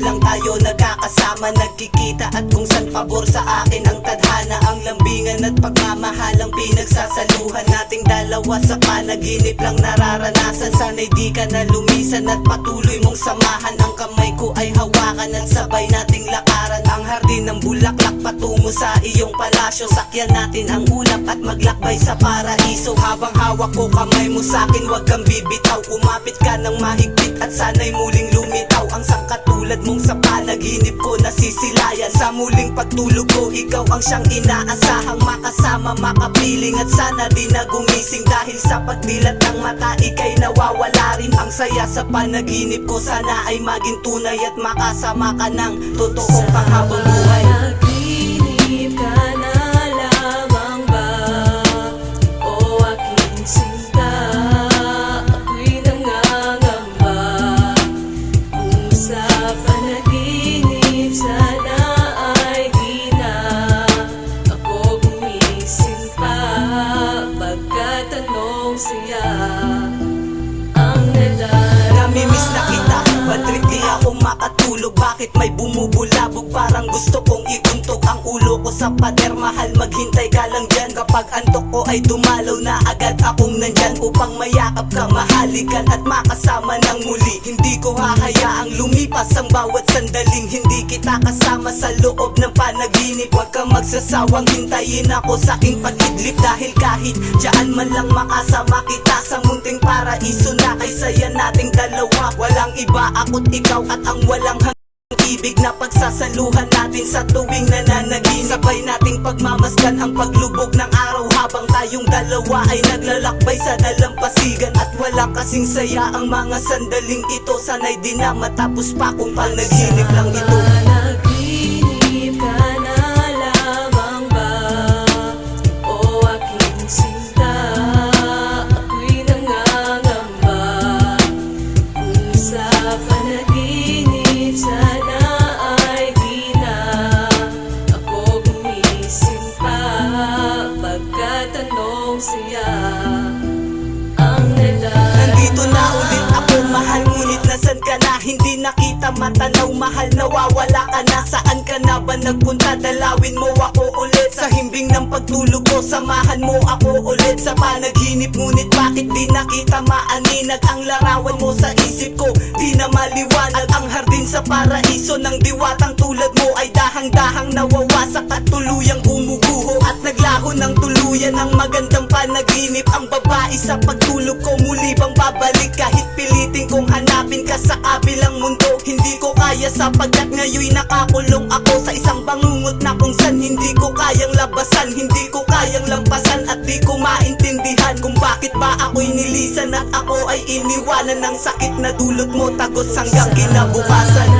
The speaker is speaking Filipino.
lang tayo nagkakasama, nagkikita at kung saan pabor sa akin ang tadhana. Ang lambingan at pagmamahalang pinagsasaluhan nating dalawa sa panaginip lang nararanasan. Sana'y di ka na lumisan at patuloy mong samahan. Ang kamay ko ay hawakan at sabay nating lakaran ang hardin ng bulaklak patungo sa iyong palasyo. Sakyan natin ang ulap at maglakbay sa paraiso. Habang hawak ko kamay mo sa'kin, wag kang bibitaw. Umapit ka ng mahigpit at sana'y muling lumitaw. Ang sangkatulad mong sa panaginip ko nasisilayan. Sa muling pagtulog ko, ikaw ang siyang inaasahang makasama, makapiling at sana di na gumising. Dahil sa pagdilat ng mata, ika'y nawawala rin. Ang saya sa panaginip ko, sana ay maging tunay at makasama ka ng totoo pang habang buhay. Panaginip ka na lamang ba, o aking sinta? Ako'y nangangamba. Kung sa panaginip sana ay di na ako gumising pa. Pagkatanong siya ang Namimiss na kita, ba't di ako makatulog? Bakit may bumubulabog? Parang gusto kong iuntok ang ulo ko sa pader. Mahal, maghintay ka lang dyan. Kapag antok ko ay dumalaw na agad akong nandyan upang mayakap ka, mahalikan at makasama ng muli. Hindi ko hahayaang lumipas ang bawat sandaling hindi kita kasama sa loob ng panaginip. Huwag kang magsasawang hintayin ako sa aking pag-idlip. Dahil kahit dyan man lang makasama kita sa munting paraiso na kay saya nating dalawa. Walang iba, ako't ikaw at ang walang ibig na pagsasaluhan natin sa tuwing nananaginip. Sabay nating pagmamasdan ang paglubog ng araw habang tayong dalawa ay naglalakbay sa dalampasigan. At walang kasing saya ang mga sandaling ito. Sana'y di na matapos pa kung panaginip lang ito. Panaginip ka na lamang ba, o aking sinta? Ako'y nangangamba. Kung sa panaginip sana ay di na ako gumising pa. Pagkatanong siya ang Nandito na ulit ako, mahal, ngunit nasan ka na? Hindi nakita matanaw, mahal, nawawala ka na. Saan ka na ba nagpunta? Dalawin mo ako ulit sa himbing ng pagtulog ko. Samahan mo ako ulit sa panaginip. Ngunit bakit di nakita maaninag ang larawan mo sa isip ko? Di na maliwanag ang hardin sa paraiso ng diwatang tulad mo ay dahang-dahang nawawasak at tuluyang gumuguho at naglaho ng tuluyan ang magandang panaginip. Ang babae sa pagtulog ko, muli bang babalik kahit pilitin kong hanapin ka sa kabilang mundo? Hindi ko kaya sapagkat ngayon nakakulong ako sa isang bangungot na kung saan hindi ko kayang labasan, hindi ko kayang lampasan at di ko maintindihan kung bakit ba ako'y nilisan at ako ay iniwanan ng sakit na dulot mo tagos hanggang kinabukasan.